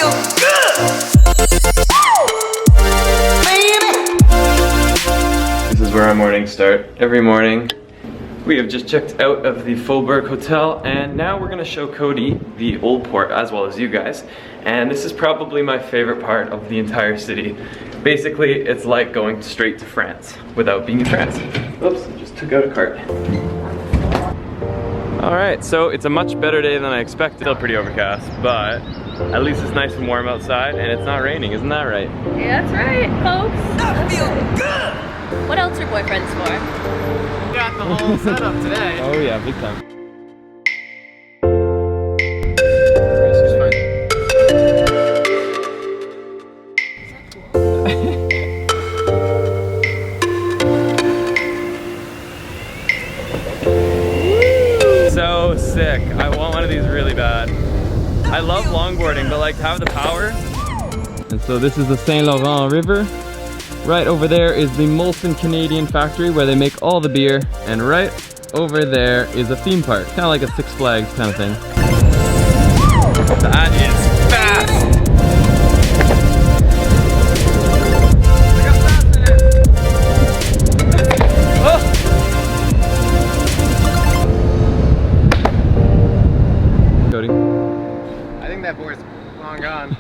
feel good, baby. This is where our mornings start. Every morning, we have just checked out of the Faubourg Hotel, and now we're gonna show Cody the Old Port as well as you guys. And this is probably my favorite part of the entire city. Basically, it's like going straight to France without being in France. Oops, just took out a cart. All right, so it's a much better day than I expected. Still pretty overcast, but at least it's nice and warm outside and it's not raining, isn't that right? Yeah, that's right, folks. I feel good. What else are boyfriends for? We got the whole setup today. Oh yeah, big time. So sick. I want one of these really bad. I love longboarding, but like to have the power. And so this is the Saint Laurent River. Right over there is the Molson Canadian factory where they make all the beer. And right over there is a theme park. Kind of like a Six Flags kind of thing. That is fast! Look how fast it is! Oh! Cody? I think that board's long gone.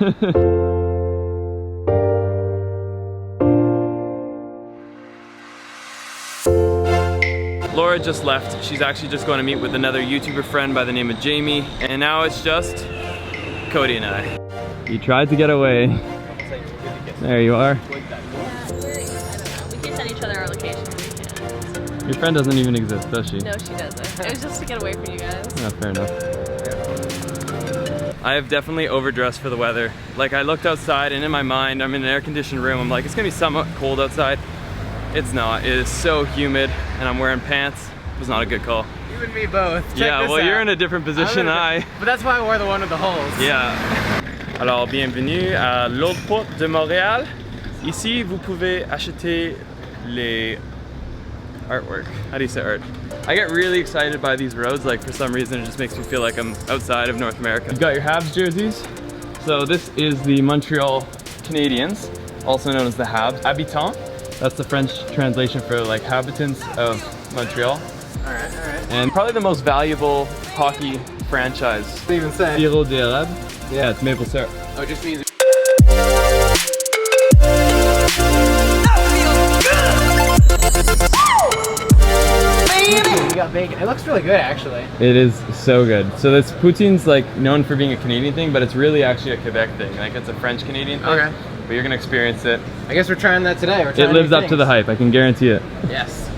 Laura just left. She's actually just going to meet with another YouTuber friend by the name of Jamie. And now it's just Cody and I. You tried to get away. There you are. Yeah, I don't know. We can send each other our location. Your friend doesn't even exist, does she? No, she doesn't. It was just to get away from you guys. Yeah, fair enough. I have definitely overdressed for the weather. Like I looked outside and in my mind, I'm in an air-conditioned room. I'm like, it's gonna be somewhat cold outside. It's not. It is so humid and I'm wearing pants. It was not a good call. You and me both. Check Yeah, this well out. you're in a different position than I. But that's why I wore the one with the holes. Yeah. Alors, bienvenue à l'Old Port de Montréal. Ici, vous pouvez acheter les artwork. How do you say art? I get really excited by these roads. Like for some reason, it just makes me feel like I'm outside of North America. You've got your Habs jerseys. So this is the Montreal Canadiens, also known as the Habs. Habitants. That's the French translation for like habitants of Montreal. Alright, alright. And probably the most valuable hockey franchise. What do you even say? Sirop d'érable. Yeah, it's maple syrup. Oh, it just means you got bacon. It looks really good actually. It is so good. So this poutine's like known for being a Canadian thing, but it's really actually a Quebec thing. Like it's a French Canadian thing. Okay. But you're gonna experience it. I guess we're trying that today. We're trying It lives new up to the things. hype, I can guarantee it. Yes.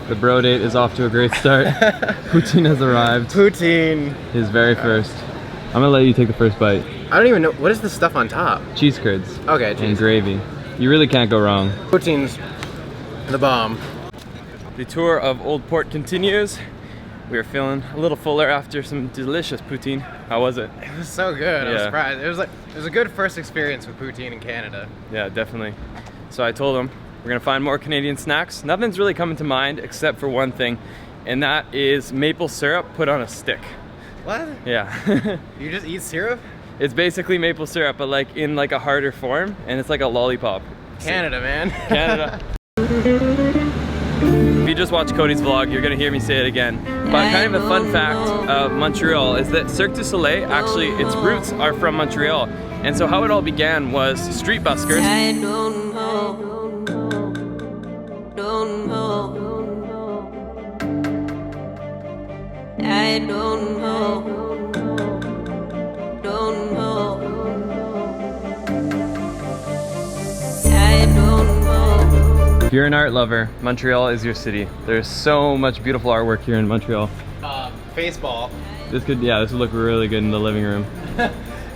The bro date is off to a great start. Poutine has arrived. Poutine. His very first. I'm gonna let you take the first bite. I don't even know. What is the stuff on top? Cheese curds. Okay, And cheese. gravy. You really can't go wrong. Poutine's the bomb. The tour of Old Port continues. We are feeling a little fuller after some delicious poutine. How was it? It was so good. I was Yeah. surprised. It was a good first experience with poutine in Canada. Yeah, definitely. So I told him we're gonna find more Canadian snacks. Nothing's really coming to mind except for one thing, and that is maple syrup put on a stick. What? Yeah. You just eat syrup? It's basically maple syrup, but like in like a harder form, and it's like a lollipop. Canada, man. Canada. If you just watch Cody's vlog, you're gonna hear me say it again. But kind of a fun fact of Montreal is that Cirque du Soleil, actually, its roots are from Montreal. And so how it all began was street buskers. I don't know. Don't know. I don't know. Don't know. I don't know. If you're an art lover, Montreal is your city. There's so much beautiful artwork here in Montreal. Baseball. This would look really good in the living room.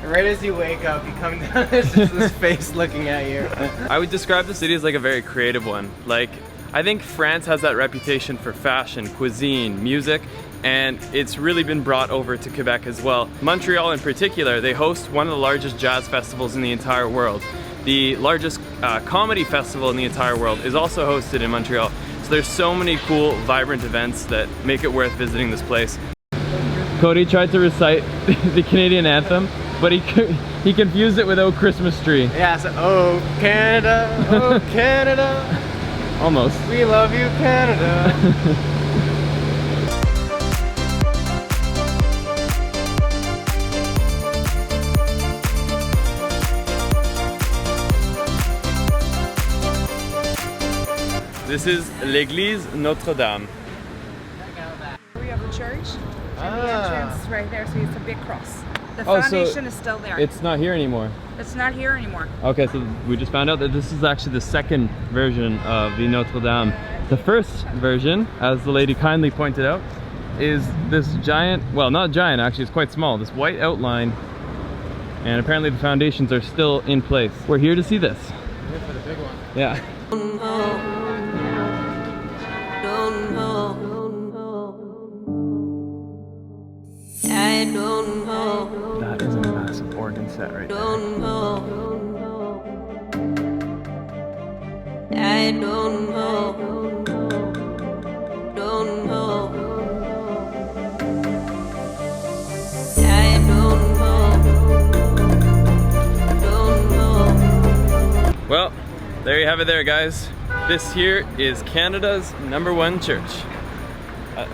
Right as you wake up, you come down, there's just this face looking at you. I would describe the city as like a very creative one. Like, I think France has that reputation for fashion, cuisine, music, and it's really been brought over to Quebec as well. Montreal in particular, they host one of the largest jazz festivals in the entire world. The largest comedy festival in the entire world is also hosted in Montreal. So there's so many cool, vibrant events that make it worth visiting this place. Cody tried to recite the Canadian anthem, but he confused it with "Oh Christmas Tree." Yeah, so, oh Canada, oh Canada. Almost. We love you, Canada. This is l'église Notre-Dame. We have the church, and the entrance is right there, so it's a big cross. The Oh, so foundation is still there. It's not here anymore. It's not here anymore. Okay, so we just found out that this is actually the second version of the Notre-Dame. The first version, as the lady kindly pointed out, is this giant, well, not giant actually, it's quite small, this white outline, and apparently the foundations are still in place. We're here to see this. Here for the big one. Yeah. I don't know. That is a massive organ set right there. Don't know. I don't know. Don't know. I don't know. Don't know. Well, there you have it there, guys. This here is Canada's #1 church.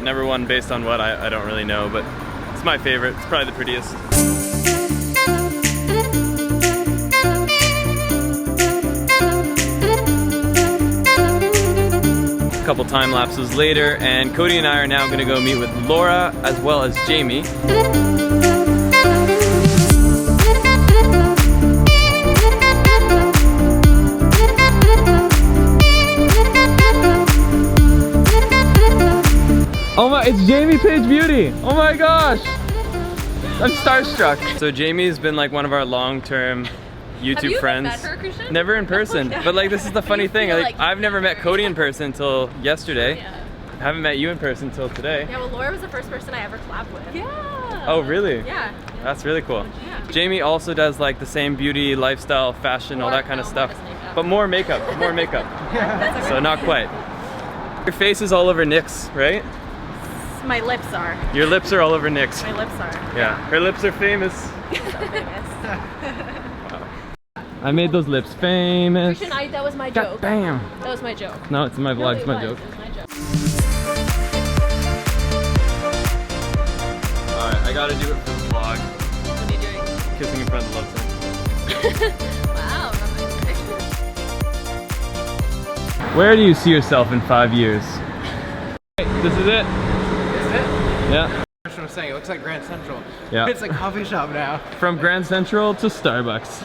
Number one based on what, I don't really know, but it's my favorite. It's probably the prettiest. A couple time lapses later, and Cody and I are now gonna go meet with Laura as well as Jamie. Oh my, it's Jamie Page Beauty! Oh my gosh! I'm starstruck. So Jamie's been like one of our long-term YouTube friends. Have you met her, Christian? Never in person. But like this is the funny thing. Like, I've never met Cody in person until yesterday. Yeah. I haven't met you in person until today. Yeah, well, Laura was the first person I ever collabed with. Yeah. Oh really? Yeah. That's really cool. Yeah. Jamie also does like the same beauty, lifestyle, fashion, all that kind of stuff. But more makeup, more makeup. So not quite. Your face is all over Nick's, right? My lips are. Your lips are all over Nick's. My lips are. Yeah, her lips are famous. So famous. I made those lips famous. Christian, that was my God joke. bam. That was my joke. No, it's in my vlog, No, it's my it joke. was my joke. Alright, I gotta do it for the vlog. What are you doing? Kissing in front of the love sign. Wow. Where do you see yourself in 5 years? This is it? Is it? Yeah. That's what I'm saying. It looks like Grand Central. Yeah. It's a coffee shop now. From Grand Central to Starbucks.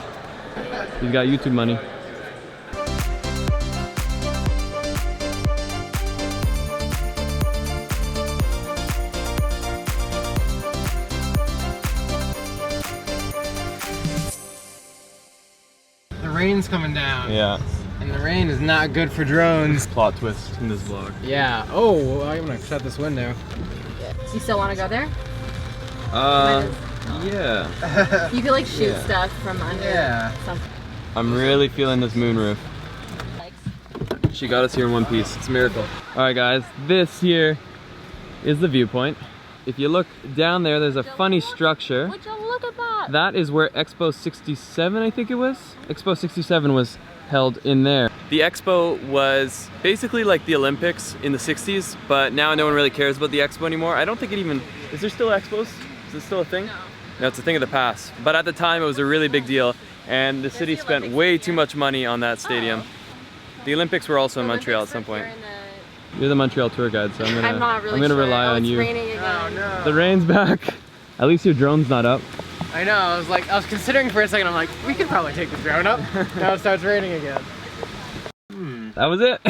He's got YouTube money. The rain's coming down. Yeah. And the rain is not good for drones. Plot twist in this vlog. Yeah. Oh, well, I'm gonna shut this window. You still want to go there? Yeah. You could like shoot Yeah. stuff from under Yeah. something. I'm really feeling this moon roof. She got us here in one piece. It's a miracle. All right, guys. This here is the viewpoint. If you look down there, there's a funny structure. Would you look at that? That is where Expo 67, I think it was. Expo 67 was held in there. The Expo was basically like the Olympics in the 60s, but now no one really cares about the Expo anymore. I don't think it even, is there still Expos? Is it still a thing? No, it's a thing of the past. But at the time, it was a really big deal, and the city spent way too much money on that stadium. The Olympics were also in Montreal at some point. You're the Montreal tour guide, so I'm not really gonna sure. rely Oh, on it's you. raining again. Oh no. The rain's back. At least your drone's not up. I know. I was considering for a second. I'm like, we could probably take the drone up. Now it starts raining again. That was it.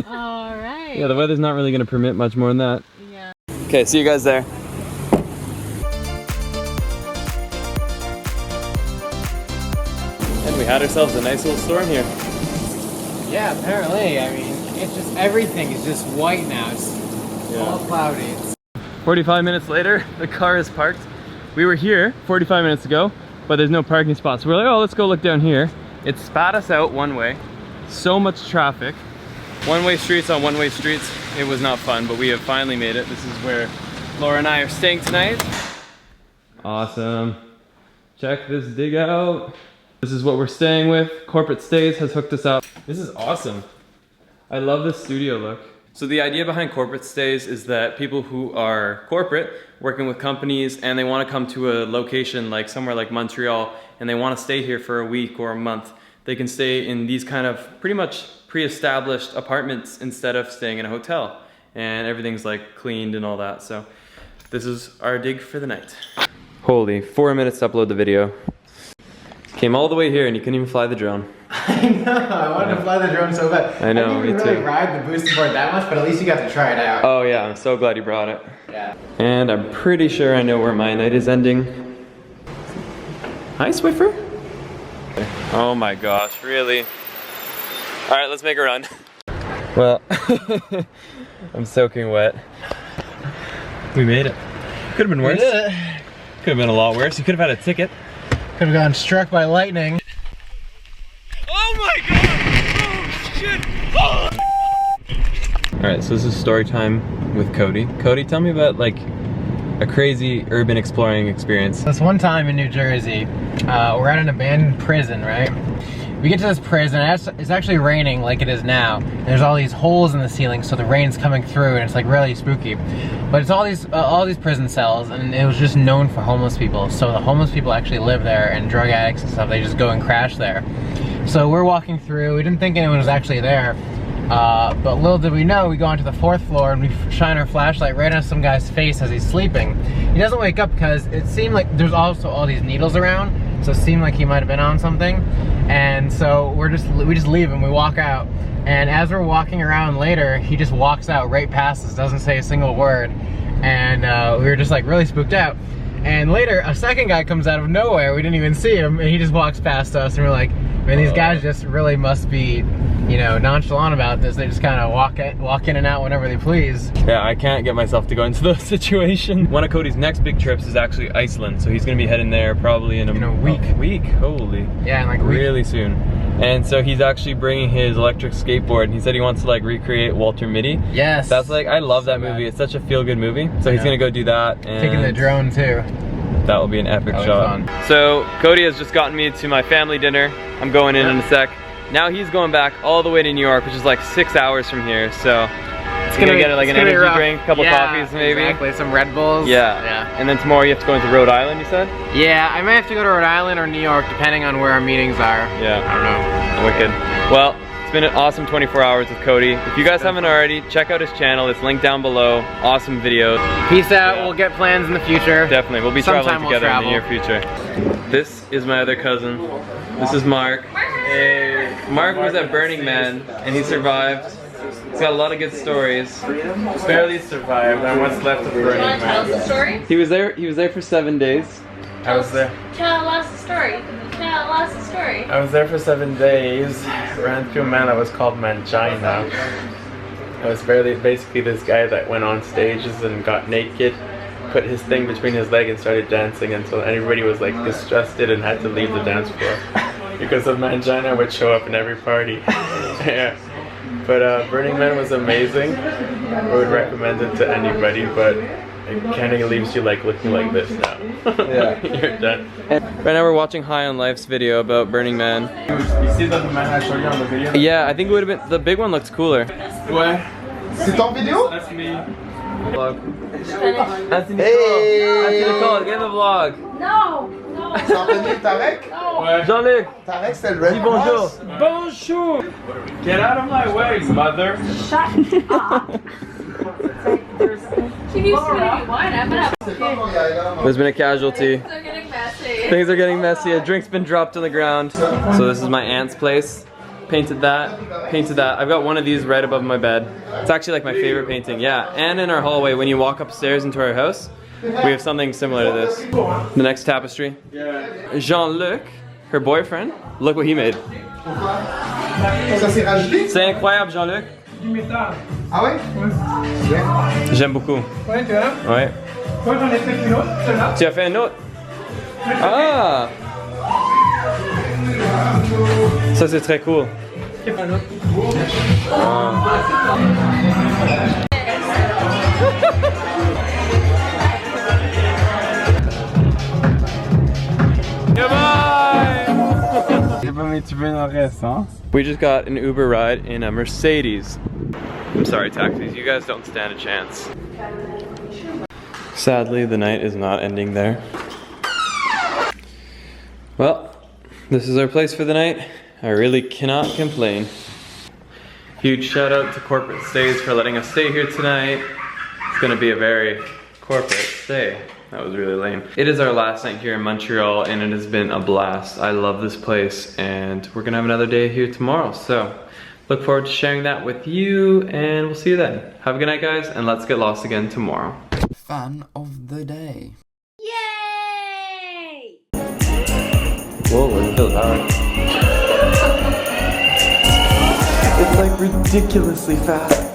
All right. Yeah, the weather's not really gonna permit much more than that. Yeah. Okay, see you guys there. And we had ourselves a nice little storm here. Yeah, apparently. I mean, it's just everything is just white now. It's all cloudy. 45 minutes later, the car is parked. We were here 45 minutes ago, but there's no parking spots. So we're like, oh, let's go look down here. It spat us out one way. So much traffic. One-way streets on one-way streets. It was not fun, but we have finally made it. This is where Laura and I are staying tonight. Awesome. Check this dig out. This is what we're staying with. Corporate Stays has hooked us up. This is awesome. I love this studio look. So the idea behind Corporate Stays is that people who are corporate, working with companies, and they want to come to a location like somewhere like Montreal, and they want to stay here for a week or a month, they can stay in these kind of pretty much pre-established apartments instead of staying in a hotel. And everything's like cleaned and all that. So this is our dig for the night. Holy, 4 minutes to upload the video. Came all the way here and you couldn't even fly the drone. I know, I wanted to fly the drone so bad. I know, I didn't really ride the boosted board that much, but at least you got to try it out. Oh yeah, I'm so glad you brought it. Yeah. And I'm pretty sure I know where my night is ending. Hi, Swiffer. Oh my gosh, really? All right, let's make a run. Well, I'm soaking wet. We made it. Could have been worse. We did it. Could have been a lot worse. You could have had a ticket. Could have gotten struck by lightning. Oh my god! Oh shit! Oh! Alright, so this is story time with Cody. Cody, tell me about like a crazy urban exploring experience. This one time in New Jersey, we're at an abandoned prison, right? We get to this prison, it's actually raining like it is now. And there's all these holes in the ceiling, so the rain's coming through and it's like really spooky. But it's all these prison cells, and it was just known for homeless people. So the homeless people actually live there, and drug addicts and stuff, they just go and crash there. So we're walking through, we didn't think anyone was actually there. But little did we know, we go onto the 4th floor and we shine our flashlight right on some guy's face as he's sleeping. He doesn't wake up because it seemed like there's also all these needles around, so it seemed like he might have been on something. And so we just leave him, we walk out. And as we're walking around later, he just walks out right past us, doesn't say a single word. And we were just like really spooked out. And later, a second guy comes out of nowhere, we didn't even see him, and he just walks past us, and we're like, man, these guys just really must be, you know, nonchalant about this. They just kind of walk in and out whenever they please. Yeah, I can't get myself to go into those situations. One of Cody's next big trips is actually Iceland, so he's gonna be heading there probably in a week. Holy. Yeah, in like a week. Really soon. And so he's actually bringing his electric skateboard, and he said he wants to like recreate Walter Mitty. Yes. That's like, I love that movie. It's such a feel-good movie. So he's gonna go do that. And taking the drone too. That will be an epic shot. Fun. So Cody has just gotten me to my family dinner. I'm going in a sec. Now he's going back all the way to New York, which is like 6 hours from here. So it's gonna get like an energy drink, a couple coffees maybe. Exactly, some Red Bulls. Yeah. And then tomorrow you have to go into Rhode Island, you said? Yeah, I may have to go to Rhode Island or New York, depending on where our meetings are. Yeah. I don't know. Wicked. Well, it's been an awesome 24 hours with Cody. If you guys haven't already, check out his channel. It's linked down below. Awesome videos. Peace out. We'll get plans in the future. Definitely. We'll be Sometime traveling together in the we'll near future. This is my other cousin. This is Mark. Hey. Mark was at Burning Man and he survived. He's got a lot of good stories. Barely survived. I'm what's left of Burning Want to tell us Man. the story? He was there for 7 days. I was there. Tell us the story. Tell us the story. I was there for 7 days. Ran through a man that was called Mangina. It was basically this guy that went on stages and got naked, put his thing between his leg and started dancing until everybody was like disgusted and had to leave the dance floor because of Mangina would show up in every party. Yeah. But Burning Man was amazing. I would recommend it to anybody, but it kind of leaves you like looking like this now. Yeah. You're done. Right now we're watching High on Life's video about Burning Man. You see that the man I showed you on the video? Yeah, I think it would have been, the big one looks cooler. Ouais. C'est ton vidéo? That's me. Vlog. That's Nicole, get in the vlog. No! C'est Anthony Tarek? Ouais. Jean-Luc, Tarek, c'était le Red dis bonjour. Cross. Bonjour. Get out of my way, mother. She needs to be wine. I'm gonna. C'est pas mon gars là. There's been a casualty. They're getting messy. Things are getting messy. A drink's been dropped on the ground. So this is my aunt's place. Painted that. I've got one of these right above my bed. It's actually like my favorite painting. Yeah, and in our hallway, when you walk upstairs into our house, we have something similar to this. The next tapestry. Jean-Luc, her boyfriend, look what he made. Ça s'est rajouté? C'est incroyable, Jean-Luc. Ah ouais? J'aime beaucoup. Ouais, tu vois? Ouais. Moi j'en ai fait une autre, celle-là. Tu as fait un autre? Ah! Ça c'est très cool. Goodbye! hein? We just got an Uber ride in a Mercedes. I'm sorry, taxis, you guys don't stand a chance. Sadly, the night is not ending there. Well, this is our place for the night. I really cannot complain. Huge shout out to Corporate Stays for letting us stay here tonight. It's gonna be a very corporate stay. That was really lame. It is our last night here in Montreal and it has been a blast. I love this place and we're gonna have another day here tomorrow. So look forward to sharing that with you and we'll see you then. Have a good night guys and let's get lost again tomorrow. Fan of the day. Yay! Whoa, it feels hard. It's like ridiculously fast.